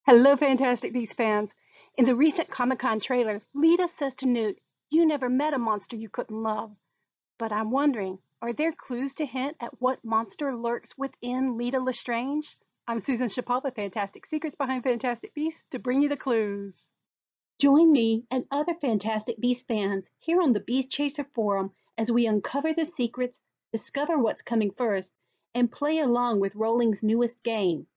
Hello, Fantastic Beasts fans. In the recent Comic-Con trailer, Leta says to Newt, "You never met a monster you couldn't love." But I'm wondering, are there clues to hint at what monster lurks within Leta Lestrange? I'm Susan Chapal with Fantastic Secrets Behind Fantastic Beasts to bring you the clues. Join me and other Fantastic Beasts fans here on the Beast Chaser Forum as we uncover the secrets, discover what's coming first, and play along with Rowling's newest game.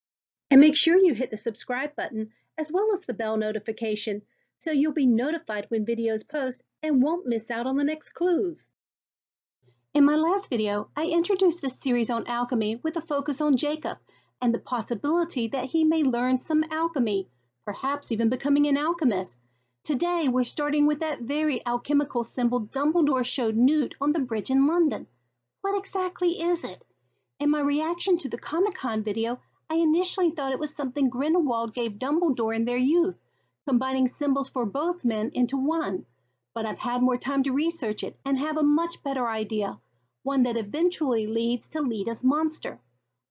And make sure you hit the subscribe button as well as the bell notification so you'll be notified when videos post and won't miss out on the next clues. In my last video, I introduced this series on alchemy with a focus on Jacob and the possibility that he may learn some alchemy, perhaps even becoming an alchemist. Today, we're starting with that very alchemical symbol Dumbledore showed Newt on the bridge in London. What exactly is it? In my reaction to the Comic-Con video, I initially thought it was something Grindelwald gave Dumbledore in their youth, combining symbols for both men into one. But I've had more time to research it and have a much better idea, one that eventually leads to Leta's monster.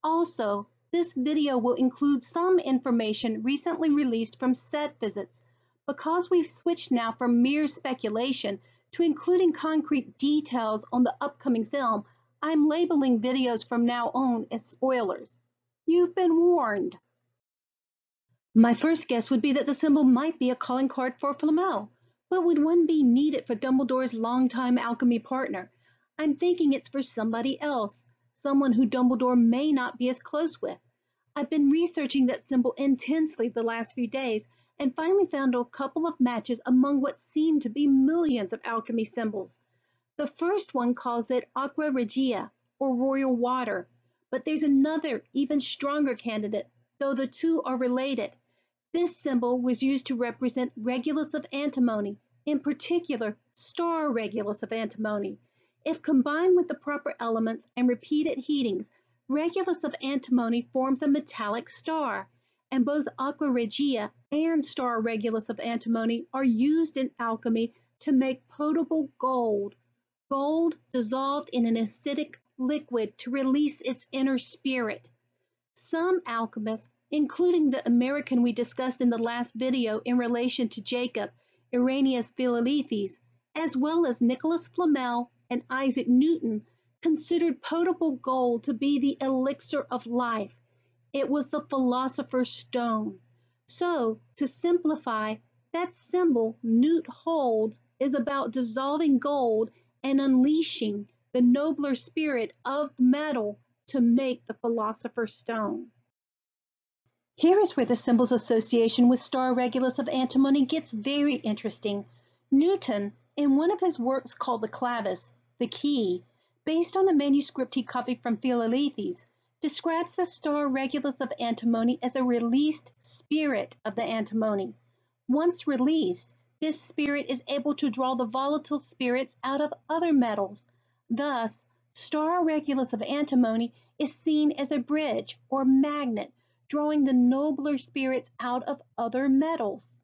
Also, this video will include some information recently released from set visits. Because we've switched now from mere speculation to including concrete details on the upcoming film, I'm labeling videos from now on as spoilers. You've been warned. My first guess would be that the symbol might be a calling card for Flamel, but would one be needed for Dumbledore's longtime alchemy partner? I'm thinking it's for somebody else, someone who Dumbledore may not be as close with. I've been researching that symbol intensely the last few days and finally found a couple of matches among what seem to be millions of alchemy symbols. The first one calls it Aqua Regia, or royal water. But there's another, even stronger candidate, though the two are related. This symbol was used to represent Regulus of Antimony, in particular, star Regulus of Antimony. If combined with the proper elements and repeated heatings, Regulus of Antimony forms a metallic star, and both Aqua Regia and star Regulus of Antimony are used in alchemy to make potable gold. Gold dissolved in an acidic liquid to release its inner spirit. Some alchemists, including the American we discussed in the last video in relation to Jacob, Irenaeus Philalethes, as well as Nicholas Flamel and Isaac Newton, considered potable gold to be the elixir of life. It was the philosopher's stone. So, to simplify, that symbol Newt holds is about dissolving gold and unleashing the nobler spirit of metal to make the philosopher's stone. Here is where the symbol's association with star Regulus of Antimony gets very interesting. Newton, in one of his works called the Clavis, the key, based on a manuscript he copied from Philalethes, describes the star Regulus of Antimony as a released spirit of the antimony. Once released, this spirit is able to draw the volatile spirits out of other metals. Thus, star Regulus of Antimony is seen as a bridge or magnet, drawing the nobler spirits out of other metals.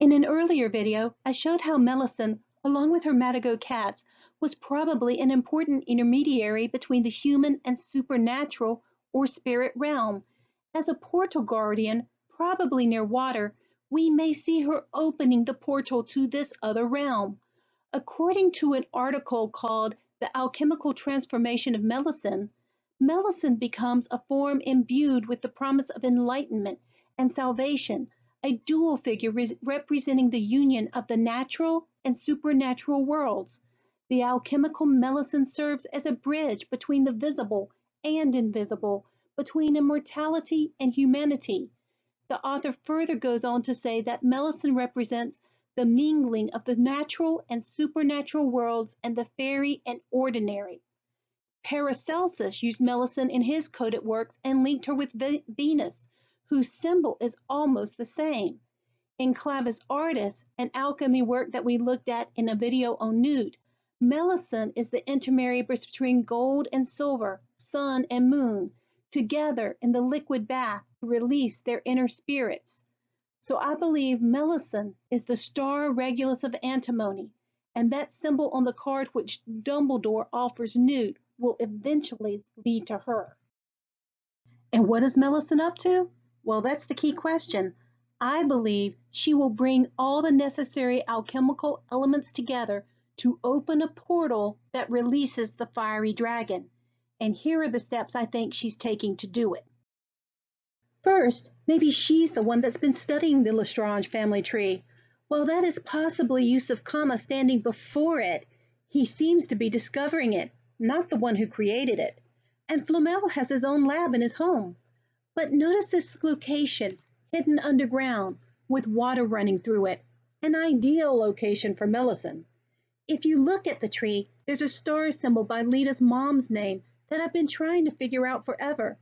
In an earlier video, I showed how Melusine, along with her Matagot cats, was probably an important intermediary between the human and supernatural or spirit realm. As a portal guardian, probably near water, we may see her opening the portal to this other realm. According to an article called The Alchemical Transformation of Melusine, Melusine becomes a form imbued with the promise of enlightenment and salvation, a dual figure representing the union of the natural and supernatural worlds. The alchemical Melusine serves as a bridge between the visible and invisible, between immortality and humanity. The author further goes on to say that Melusine represents the mingling of the natural and supernatural worlds and the fairy and ordinary. Paracelsus used Melusine in his coded works and linked her with Venus, whose symbol is almost the same. In Clavis Artis, an alchemy work that we looked at in a video on Newt, Melusine is the intermediary between gold and silver, sun and moon, together in the liquid bath to release their inner spirits. So I believe Melusine is the star Regulus of Antimony, and that symbol on the card which Dumbledore offers Newt will eventually lead to her. And what is Melusine up to? Well, that's the key question. I believe she will bring all the necessary alchemical elements together to open a portal that releases the fiery dragon. And here are the steps I think she's taking to do it. First, maybe she's the one that's been studying the Lestrange family tree. While that is possibly Yusuf Kama standing before it, he seems to be discovering it, not the one who created it. And Flamel has his own lab in his home. But notice this location, hidden underground, with water running through it, an ideal location for Melusine. If you look at the tree, there's a star symbol by Leta's mom's name that I've been trying to figure out forever.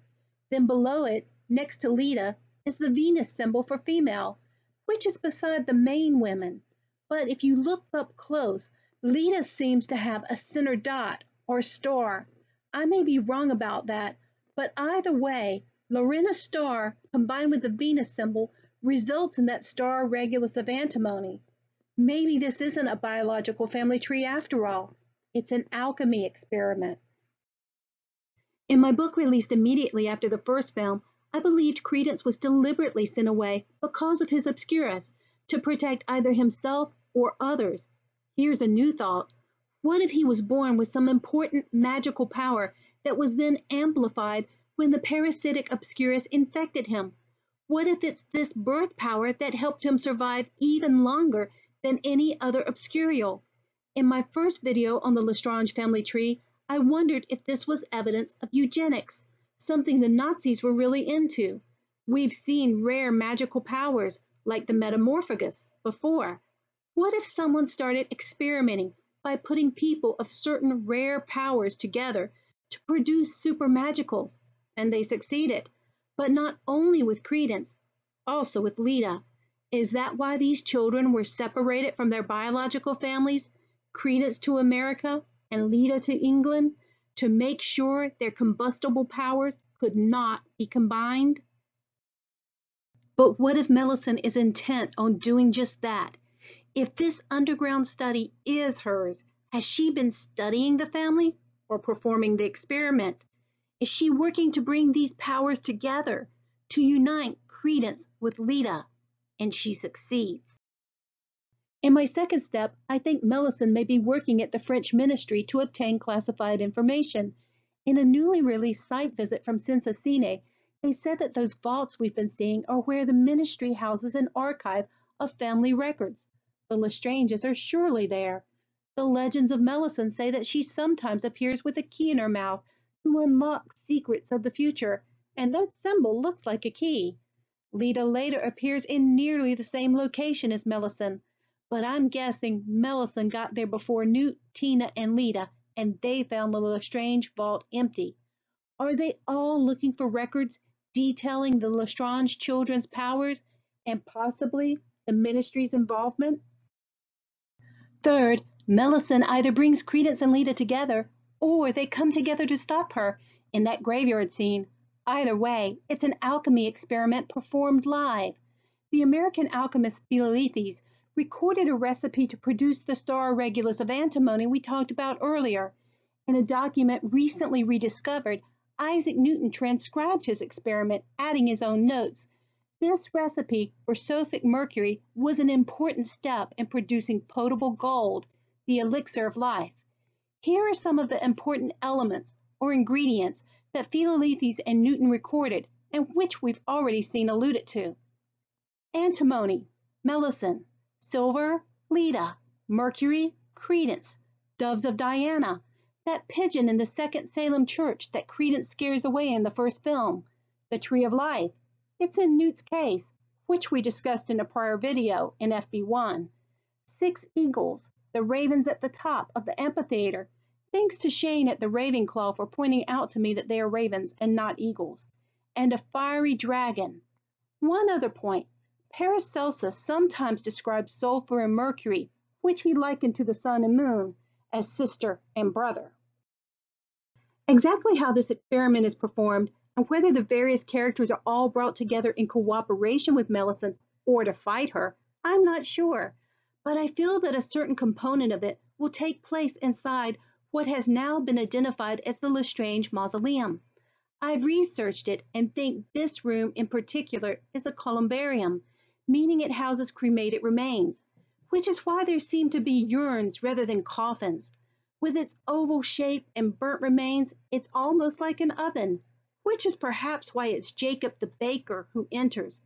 Then below it, next to Leta, is the Venus symbol for female, which is beside the main women. But if you look up close, Leta seems to have a center dot or star. I may be wrong about that, but either way, Lorena's star combined with the Venus symbol results in that star Regulus of Antimony. Maybe this isn't a biological family tree after all. It's an alchemy experiment. In my book released immediately after the first film, I believed Credence was deliberately sent away because of his obscurus to protect either himself or others. Here's a new thought. What if he was born with some important magical power that was then amplified when the parasitic obscurus infected him? What if it's this birth power that helped him survive even longer than any other obscurial? In my first video on the Lestrange family tree, I wondered if this was evidence of eugenics, something the Nazis were really into. We've seen rare magical powers, like the Metamorphagus, before. What if someone started experimenting by putting people of certain rare powers together to produce super magicals, and they succeeded? But not only with Credence, also with Leta. Is that why these children were separated from their biological families, Credence to America and Leta to England, to make sure their combustible powers could not be combined? But what if Melusine is intent on doing just that? If this underground study is hers, has she been studying the family or performing the experiment? Is she working to bring these powers together, to unite Credence with Leta? And she succeeds. In my second step, I think Melusine may be working at the French ministry to obtain classified information. In a newly released site visit from Sensacine, they said that those vaults we've been seeing are where the ministry houses an archive of family records. The Lestranges are surely there. The legends of Melusine say that she sometimes appears with a key in her mouth to unlock secrets of the future, and that symbol looks like a key. Leta later appears in nearly the same location as Melusine, but I'm guessing Melusine got there before Newt, Tina, and Leta, and they found the Lestrange vault empty. Are they all looking for records detailing the Lestrange children's powers and possibly the ministry's involvement? Third, Melusine either brings Credence and Leta together, or they come together to stop her in that graveyard scene. Either way, it's an alchemy experiment performed live. The American alchemist Philalethes recorded a recipe to produce the star Regulus of Antimony we talked about earlier. In a document recently rediscovered, Isaac Newton transcribed his experiment, adding his own notes. This recipe for sulfic mercury was an important step in producing potable gold, the elixir of life. Here are some of the important elements or ingredients that Philalethes and Newton recorded, and which we've already seen alluded to. Antimony, Melusine; silver, Leta; mercury, Credence; doves of Diana, that pigeon in the second Salem church that Credence scares away in the first film; the tree of life, it's in Newt's case, which we discussed in a prior video in FB1. 6 eagles, the ravens at the top of the amphitheater. Thanks to Shane at the Ravenclaw for pointing out to me that they are ravens and not eagles. And a fiery dragon. One other point. Paracelsus sometimes describes sulfur and mercury, which he likened to the sun and moon, as sister and brother. Exactly how this experiment is performed and whether the various characters are all brought together in cooperation with Melusine or to fight her, I'm not sure. But I feel that a certain component of it will take place inside what has now been identified as the Lestrange Mausoleum. I've researched it and think this room in particular is a columbarium, meaning it houses cremated remains, which is why there seem to be urns rather than coffins. With its oval shape and burnt remains, it's almost like an oven, which is perhaps why it's Jacob the baker who enters.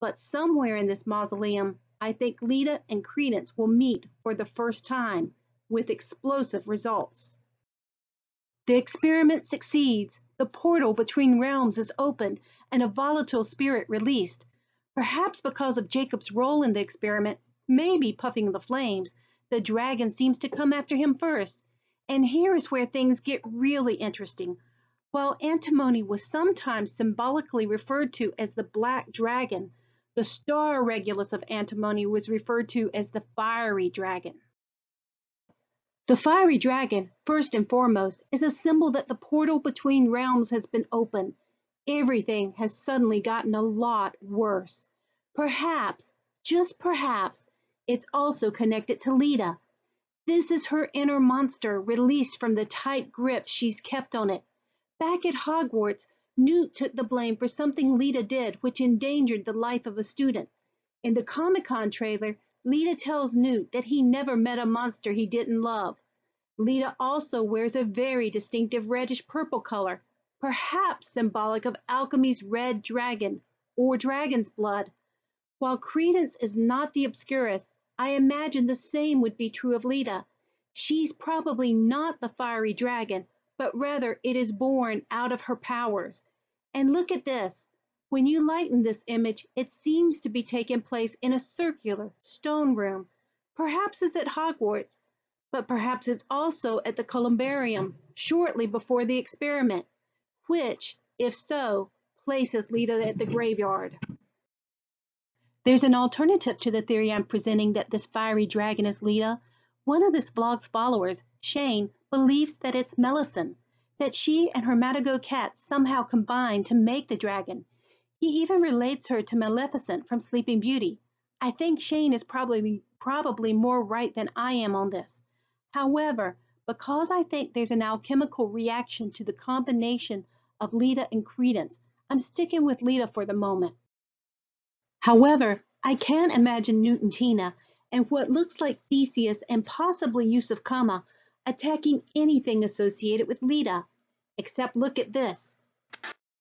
But somewhere in this mausoleum, I think Leta and Credence will meet for the first time, with explosive results. The experiment succeeds, the portal between realms is opened, and a volatile spirit released. Perhaps because of Jacob's role in the experiment, maybe puffing the flames, the dragon seems to come after him first. And here is where things get really interesting. While Antimony was sometimes symbolically referred to as the Black Dragon, the star Regulus of Antimony was referred to as the Fiery Dragon. The fiery dragon, first and foremost, is a symbol that the portal between realms has been opened. Everything has suddenly gotten a lot worse. Perhaps, just perhaps, it's also connected to Leta. This is her inner monster released from the tight grip she's kept on it. Back at Hogwarts, Newt took the blame for something Leta did which endangered the life of a student. In the Comic-Con trailer, Leta tells Newt that he never met a monster he didn't love. Leta also wears a very distinctive reddish-purple color, perhaps symbolic of alchemy's red dragon, or dragon's blood. While Credence is not the Obscurus, I imagine the same would be true of Leta. She's probably not the fiery dragon, but rather it is born out of her powers. And look at this. When you lighten this image, it seems to be taking place in a circular stone room. Perhaps it's at Hogwarts, but perhaps it's also at the columbarium shortly before the experiment, which, if so, places Leta at the graveyard. There's an alternative to the theory I'm presenting that this fiery dragon is Leta. One of this blog's followers, Shane, believes that it's Melusine, that she and her Matagot cat somehow combined to make the dragon. He even relates her to Maleficent from Sleeping Beauty. I think Shane is probably more right than I am on this. However, because I think there's an alchemical reaction to the combination of Leta and Credence, I'm sticking with Leta for the moment. However, I can't imagine Newt and Tina and what looks like Theseus and possibly Yusuf Kama attacking anything associated with Leta. Except look at this.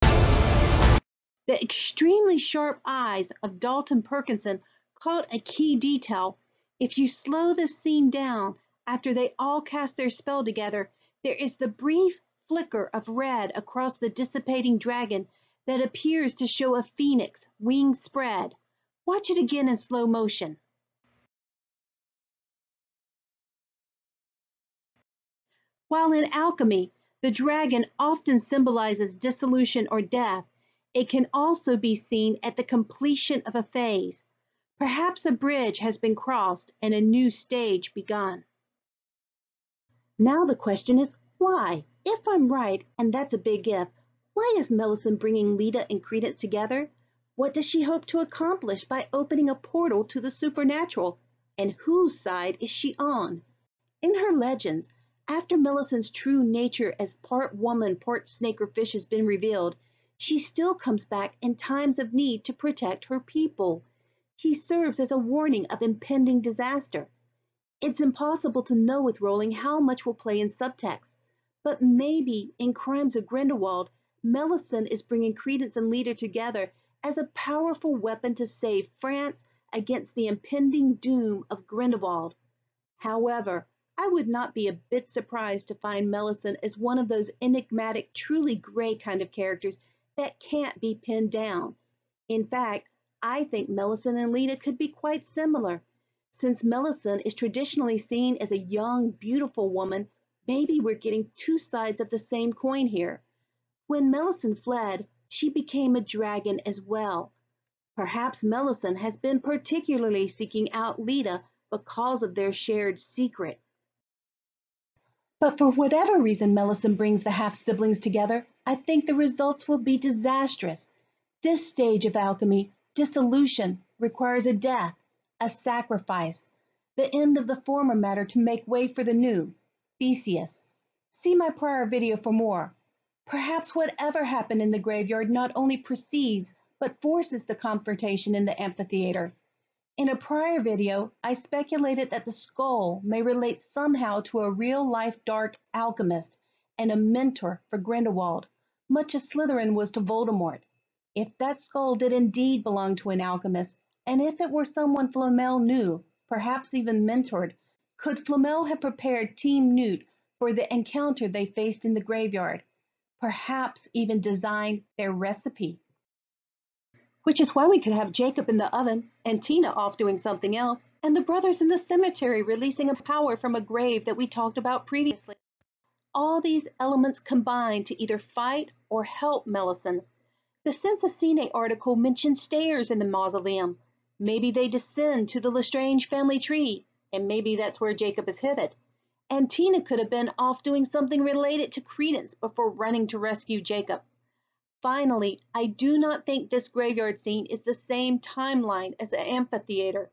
The extremely sharp eyes of Dalton Perkinson caught a key detail. If you slow this scene down, after they all cast their spell together, there is the brief flicker of red across the dissipating dragon that appears to show a phoenix, wings spread. Watch it again in slow motion. While in alchemy, the dragon often symbolizes dissolution or death, it can also be seen at the completion of a phase. Perhaps a bridge has been crossed and a new stage begun. Now the question is, why? If I'm right, and that's a big if, why is Melusine bringing Leta and Credence together? What does she hope to accomplish by opening a portal to the supernatural? And whose side is she on? In her legends, after Melusine's true nature as part woman, part snake or fish has been revealed, she still comes back in times of need to protect her people. She serves as a warning of impending disaster. It's impossible to know with Rowling how much will play in subtext, but maybe in Crimes of Grindelwald, Melusine is bringing Credence and Leta together as a powerful weapon to save France against the impending doom of Grindelwald. However, I would not be a bit surprised to find Melusine as one of those enigmatic, truly gray kind of characters that can't be pinned down. In fact, I think Melusine and Leta could be quite similar. Since Melusine is traditionally seen as a young, beautiful woman, maybe we're getting two sides of the same coin here. When Melusine fled, she became a dragon as well. Perhaps Melusine has been particularly seeking out Leta because of their shared secret. But for whatever reason Melusine brings the half-siblings together, I think the results will be disastrous. This stage of alchemy, dissolution, requires a death, a sacrifice, the end of the former matter to make way for the new, Theseus. See my prior video for more. Perhaps whatever happened in the graveyard not only precedes, but forces the confrontation in the amphitheater. In a prior video, I speculated that the skull may relate somehow to a real-life dark alchemist and a mentor for Grindelwald, much as Slytherin was to Voldemort. If that skull did indeed belong to an alchemist, and if it were someone Flamel knew, perhaps even mentored, could Flamel have prepared Team Newt for the encounter they faced in the graveyard? Perhaps even designed their recipe? Which is why we could have Jacob in the oven, and Tina off doing something else, and the brothers in the cemetery releasing a power from a grave that we talked about previously. All these elements combine to either fight or help Melusine. The Sensacine article mentions stairs in the mausoleum. Maybe they descend to the Lestrange family tree, and maybe that's where Jacob is headed. And Tina could have been off doing something related to Credence before running to rescue Jacob. Finally, I do not think this graveyard scene is the same timeline as the amphitheater.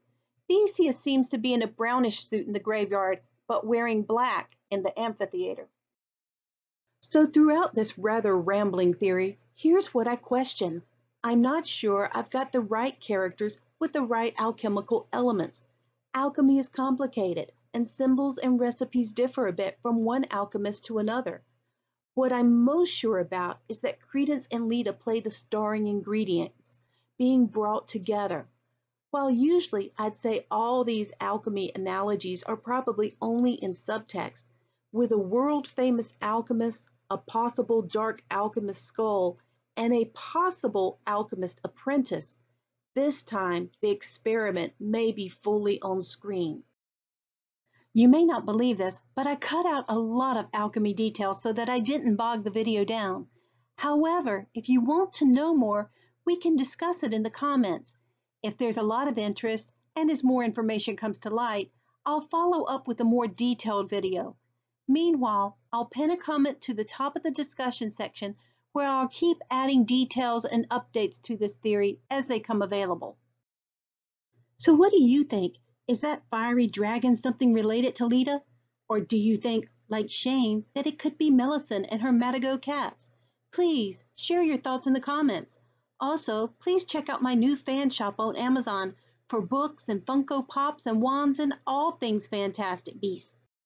Theseus seems to be in a brownish suit in the graveyard, but wearing black in the amphitheater. So throughout this rather rambling theory, here's what I question. I'm not sure I've got the right characters with the right alchemical elements. Alchemy is complicated, and symbols and recipes differ a bit from one alchemist to another. What I'm most sure about is that Credence and Leta play the starring ingredients, being brought together. While usually I'd say all these alchemy analogies are probably only in subtext, with a world-famous alchemist, a possible dark alchemist skull, and a possible alchemist apprentice, this time the experiment may be fully on screen. You may not believe this, but I cut out a lot of alchemy details so that I didn't bog the video down. However, if you want to know more, we can discuss it in the comments. If there's a lot of interest, and as more information comes to light, I'll follow up with a more detailed video. Meanwhile, I'll pin a comment to the top of the discussion section where I'll keep adding details and updates to this theory as they come available. So what do you think? Is that fiery dragon something related to Leta? Or do you think, like Shane, that it could be Melusine and her Matagot cats? Please share your thoughts in the comments. Also, please check out my new fan shop on Amazon for books and Funko Pops and wands and all things Fantastic Beasts.